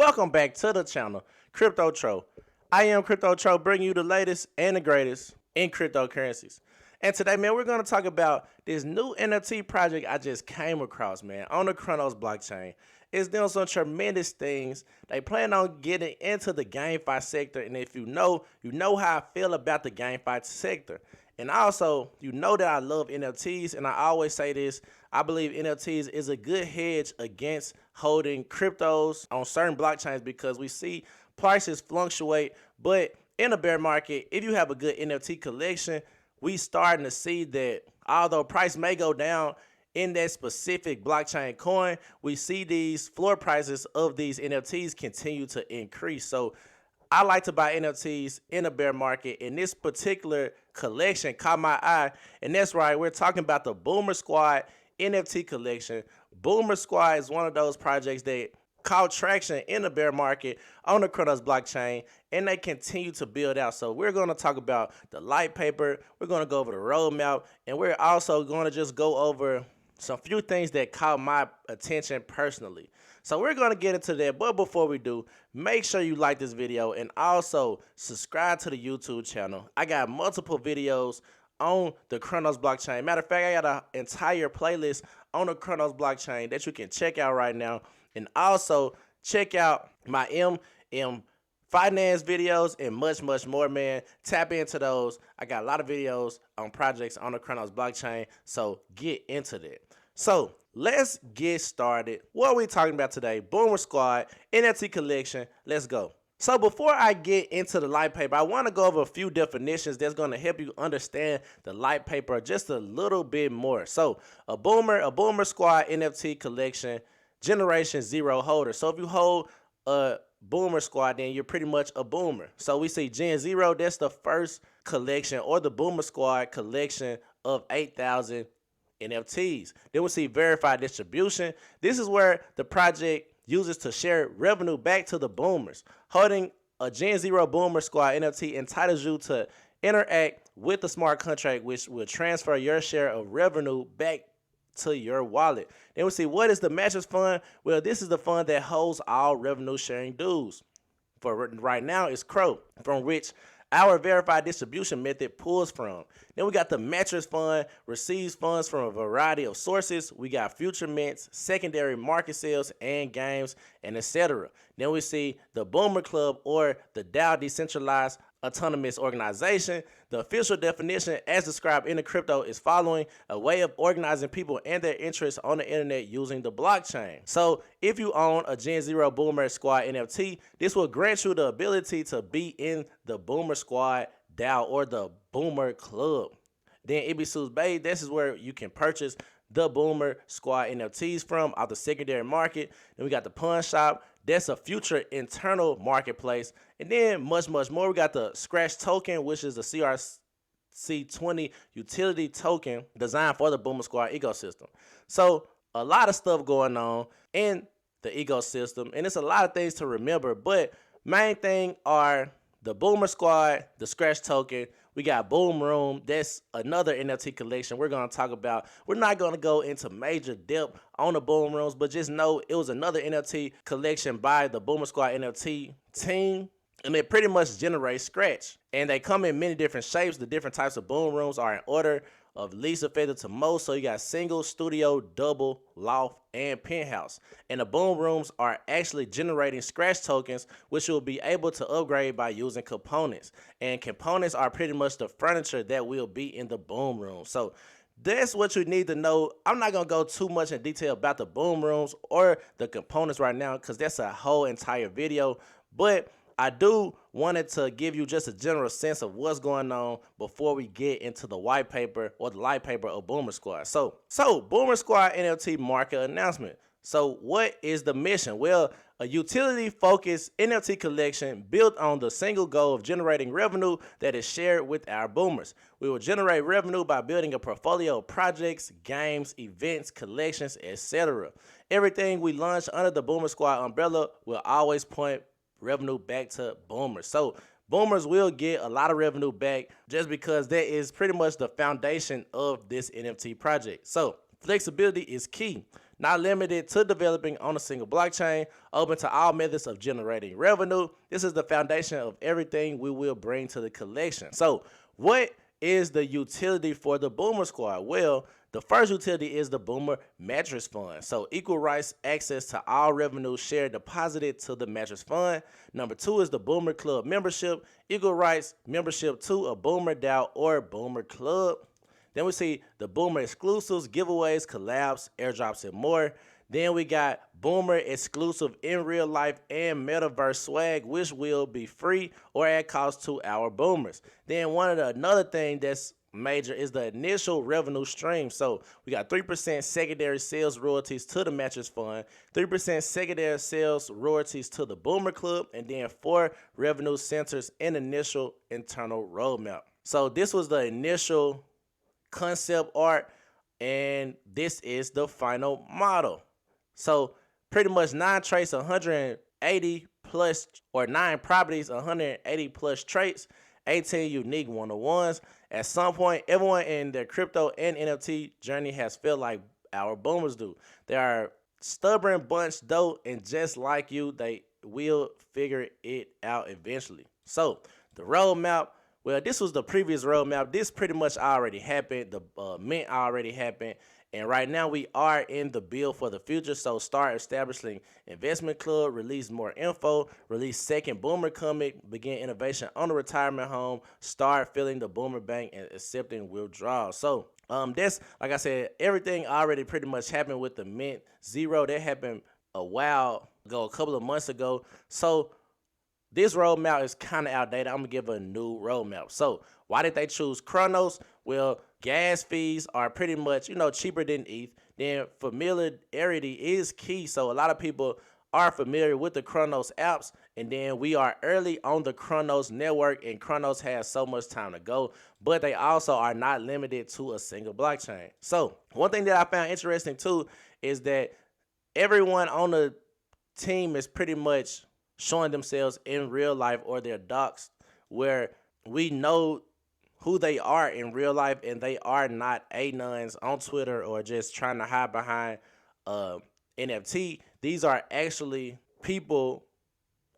Welcome back to the channel, Crypto Tro. I am Crypto Tro, bringing you the latest and the greatest in cryptocurrencies. And today, man, we're going to talk about this new NFT project I just came across, man, on the Cronos blockchain. It's doing some tremendous things. They plan on getting into the GameFi sector, and if you know how I feel about the GameFi sector. And also, you know that I love NFTs, and I always say this, I believe NFTs is a good hedge against holding cryptos on certain blockchains because we see prices fluctuate, but in a bear market, if you have a good NFT collection, we starting to see that although price may go down in that specific blockchain coin, we see these floor prices of these NFTs continue to increase. So I like to buy NFTs in a bear market, and this particular collection caught my eye, and that's right, we're talking about the Boomer Squad NFT collection. Boomer Squad is one of those projects that caught traction in the bear market on the Cronos blockchain, and they continue to build out. So we're going to talk about the light paper, we're going to go over the roadmap, and we're also going to just go over some few things that caught my attention personally. So we're going to get into that, but before we do, make sure you like this video and also subscribe to the YouTube channel. I got multiple videos on the Cronos blockchain. Matter of fact, I got an entire playlist on the Cronos blockchain that you can check out right now. And also check out my MM finance videos and much more, man. Tap into those. I got a lot of videos on projects on the Cronos blockchain, so get into that. So let's get started. What are we talking about today? Boomer Squad, NFT collection. Let's go. So before I get into the light paper, I want to go over a few definitions that's going to help you understand the light paper just a little bit more. So a Boomer Squad NFT collection, generation 0 holder. So if you hold a Boomer Squad, then you're pretty much a boomer. So we see Gen 0, that's the first collection, or the Boomer Squad collection of 8,000 NFTs. Then we see verified distribution. This is where the project uses to share revenue back to the boomers. Holding a Gen 0 Boomer Squad NFT entitles you to interact with the smart contract, which will transfer your share of revenue back to your wallet. Then we see, what is the mattress fund? Well, this is the fund that holds all revenue sharing dues. For right now, it's Crow, from which our verified distribution method pulls from. Then we got the mattress fund, receives funds from a variety of sources. We got future mints, secondary market sales, and games, and etc. Then we see the Boomer Club, or the DAO, Decentralized Autonomous Organization. The official definition as described in the crypto is following a way of organizing people and their interests on the internet using the blockchain. So if you own a Gen 0 Boomer Squad NFT, this will grant you the ability to be in the Boomer Squad DAO or the Boomer Club. Then Ibisus Bay, this is where you can purchase the Boomer Squad NFTs from out the secondary market. Then we got the Pawn Shop. That's a future internal marketplace. And then much more. We got the Scratch token, which is a CRC20 utility token designed for the Boomer Squad ecosystem. So a lot of stuff going on in the ecosystem, and it's a lot of things to remember, but main thing are the Boomer Squad, the Scratch token. We got Boom Room. That's another NFT collection we're going to talk about. We're not going to go into major depth on the Boom Rooms, but just know it was another NFT collection by the Boomer Squad NFT team, and it pretty much generates Scratch. And they come in many different shapes. The different types of Boom Rooms are in order of least effective to most. So you got single, studio, double, loft, and penthouse. And the Boom Rooms are actually generating Scratch tokens, which you'll be able to upgrade by using components. And components are pretty much the furniture that will be in the Boom Room. So that's what you need to know. I'm not going to go too much in detail about the Boom Rooms or the components right now, because that's a whole entire video. But I do wanted to give you just a general sense of what's going on before we get into the white paper or the light paper of Boomer Squad. So Boomer Squad NFT market announcement. So what is the mission? Well, a utility-focused NFT collection built on the single goal of generating revenue that is shared with our boomers. We will generate revenue by building a portfolio of projects, games, events, collections, etc. Everything we launch under the Boomer Squad umbrella will always point revenue back to boomers. So boomers will get a lot of revenue back just because that is pretty much the foundation of this NFT project. So flexibility is key. not limited to developing on a single blockchain, open to all methods of generating revenue. This is the foundation of everything we will bring to the collection. So what is the utility for the Boomer Squad? Well, the first utility is the Boomer Mattress Fund. So equal rights access to all revenue share deposited to the Mattress Fund. Number 2 is the Boomer Club membership. Equal rights membership to a Boomer DAO or Boomer Club. Then we see the Boomer exclusives, giveaways, collabs, airdrops, and more. Then we got Boomer exclusive in real life and metaverse swag, which will be free or at cost to our Boomers. Then another thing that's major is the initial revenue stream. So we got 3% secondary sales royalties to the Mattress Fund, 3% secondary sales royalties to the Boomer Club, and then 4 revenue centers in initial internal roadmap. So this was the initial concept art, and this is the final model. So pretty much 9 traits, 180 plus, or 9 properties, 180 plus traits, 18 unique one-on-ones. At some point, everyone in their crypto and NFT journey has felt like our Boomers do. They are stubborn bunch though, and just like you, they will figure it out eventually. So the roadmap, well, this was the previous roadmap. This pretty much already happened. The mint already happened. And right now we are in the build for the future. So start establishing investment club, release more info, release second Boomer comic, begin innovation on the retirement home, start filling the Boomer bank and accepting withdrawals. So that's, like I said, everything already pretty much happened with the mint zero. That happened a while ago, a couple of months ago. So this roadmap is kind of outdated. I'm going to give a new roadmap. So why did they choose Cronos? Well, gas fees are pretty much, cheaper than ETH. Then familiarity is key. So a lot of people are familiar with the Cronos apps. And then we are early on the Cronos network, and Cronos has so much time to go. But they also are not limited to a single blockchain. So one thing that I found interesting too is that everyone on the team is pretty much showing themselves in real life, or their docs, where we know who they are in real life, and they are not anons on Twitter or just trying to hide behind NFT. These are actually people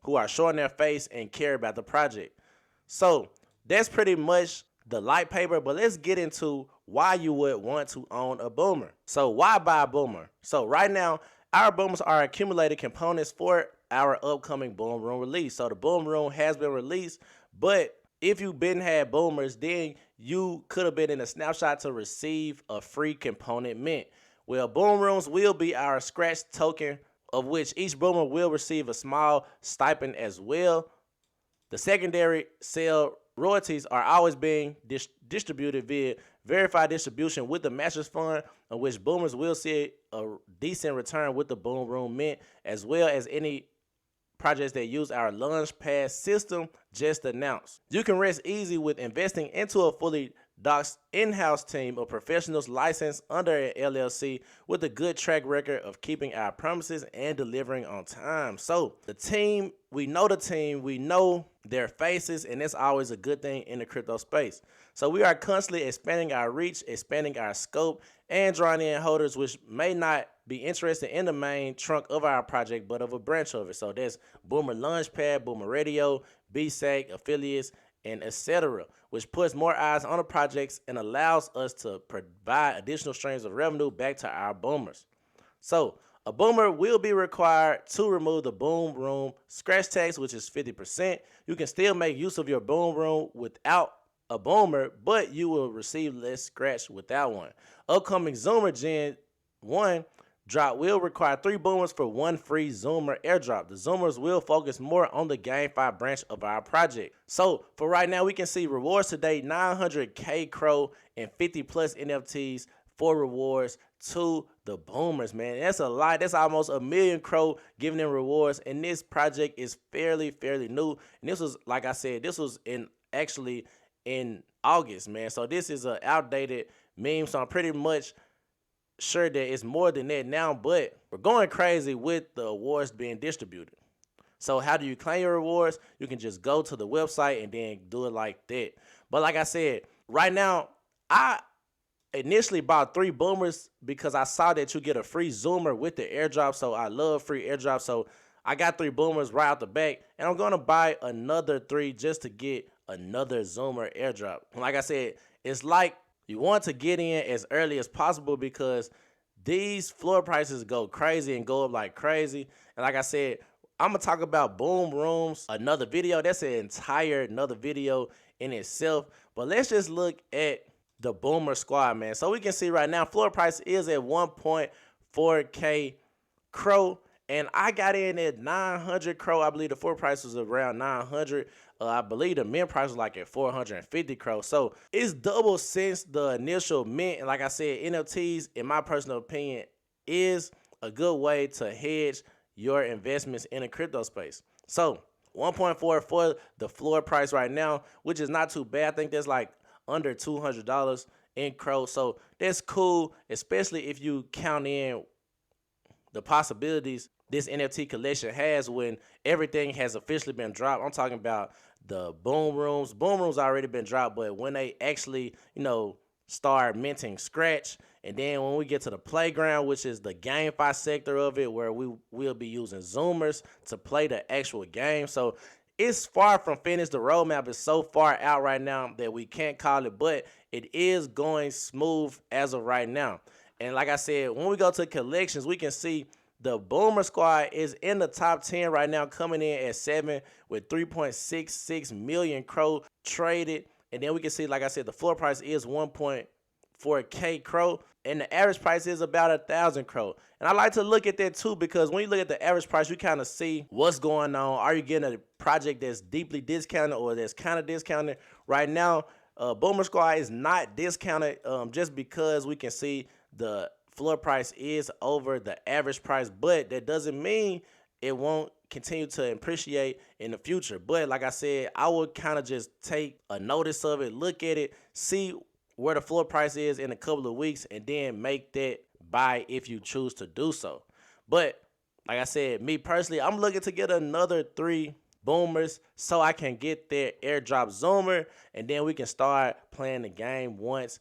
who are showing their face and care about the project. So that's pretty much the light paper, but let's get into why you would want to own a Boomer. So why buy a Boomer? So right now, our Boomers are accumulated components for our upcoming Boom Room release. So the Boom Room has been released, but if you've been had Boomers, then you could have been in a snapshot to receive a free component mint. Well, Boom Rooms will be our scratch token, of which each Boomer will receive a small stipend as well. The secondary sale royalties are always being distributed via verified distribution with the Mattress Fund, of which Boomers will see a decent return with the Boom Room mint, as well as any projects that use our Launchpad system just announced. You can rest easy with investing into a fully doxed in-house team of professionals licensed under an LLC with a good track record of keeping our promises and delivering on time. So the team, we know their faces, and that's always a good thing in the crypto space. So we are constantly expanding our reach, expanding our scope, and drawing in holders which may not be interested in the main trunk of our project, but of a branch of it. So there's Boomer Launchpad, Boomer Radio, BSAC, affiliates, and etc., which puts more eyes on the projects and allows us to provide additional streams of revenue back to our Boomers. So a Boomer will be required to remove the Boom Room scratch tax, which is 50%. You can still make use of your Boom Room without a Boomer, but you will receive less scratch without one. Upcoming Zoomer Gen 1 drop will require 3 Boomers for 1 free Zoomer airdrop. The Zoomers will focus more on the GameFi branch of our project. So for right now, we can see rewards today, 900K Crow and 50 plus NFTs for rewards to the Boomers, man. That's a lot. That's almost 1 million Crow giving them rewards. And this project is fairly new. And this was, like I said, this was actually in August, man. So this is an outdated meme. So I'm pretty much sure that it's more than that now, but we're going crazy with the awards being distributed. So how do you claim your rewards? You can just go to the website and then do it like that. But like I said, right now, I initially bought 3 boomers because I saw that you get a free zoomer with the airdrop. So I love free airdrop. So I got 3 boomers right out the back, and I'm gonna buy another 3 just to get another zoomer airdrop. Like I said, it's like you want to get in as early as possible because these floor prices go crazy and go up like crazy. And like I said, I'm gonna talk about boom rooms another video. That's an entire another video in itself. But let's just look at the boomer squad, man. So we can see right now floor price is at 1.4K Crow, and I got in at 900 Crow. I believe the floor price was around 900. I believe the mint price was like at 450 Crow. So it's double since the initial mint. And like I said, NFTs, in my personal opinion, is a good way to hedge your investments in the crypto space. So 1.4 for the floor price right now, which is not too bad. I think that's like under $200 in Crow. So that's cool, especially if you count in the possibilities this NFT collection has when everything has officially been dropped. I'm talking about the boom rooms. Boom rooms already been dropped, but when they actually, start minting Scratch, and then when we get to the playground, which is the GameFi sector of it, where we will be using Zoomers to play the actual game. So it's far from finished. The roadmap is so far out right now that we can't call it, but it is going smooth as of right now. And like I said, when we go to collections, we can see the Boomer Squad is in the top 10 right now, coming in at 7 with 3.66 million Crow traded. And then we can see, like I said, the floor price is 1.4K Crow, and the average price is about 1,000 Crow. And I like to look at that too, because when you look at the average price, you kind of see what's going on. Are you getting a project that's deeply discounted or that's kind of discounted? Right now, Boomer Squad is not discounted, just because we can see the floor price is over the average price, but that doesn't mean it won't continue to appreciate in the future. But like I said, I would kind of just take a notice of it, look at it, see where the floor price is in a couple of weeks, and then make that buy if you choose to do so. But like I said, me personally, I'm looking to get another 3 boomers so I can get that airdrop zoomer, and then we can start playing the game once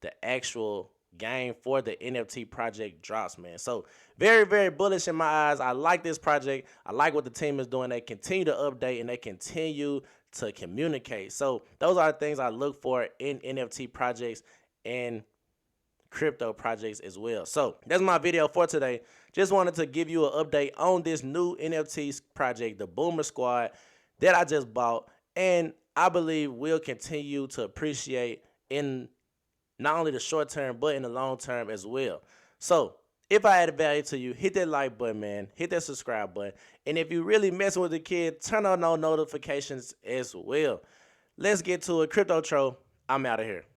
the actual game for the NFT project drops, man. So very, very bullish in my eyes. I like this project. I like what the team is doing. They continue to update and they continue to communicate. So those are the things I look for in NFT projects and crypto projects as well. So that's my video for today. Just wanted to give you an update on this new NFT project, the Boomer Squad, that I just bought, and I believe will continue to appreciate in not only the short term, but in the long term as well. So if I added value to you, hit that like button, man. Hit that subscribe button. And if you really messing with the kid, turn on no notifications as well. Let's get to it. Crypto Tro, I'm out of here.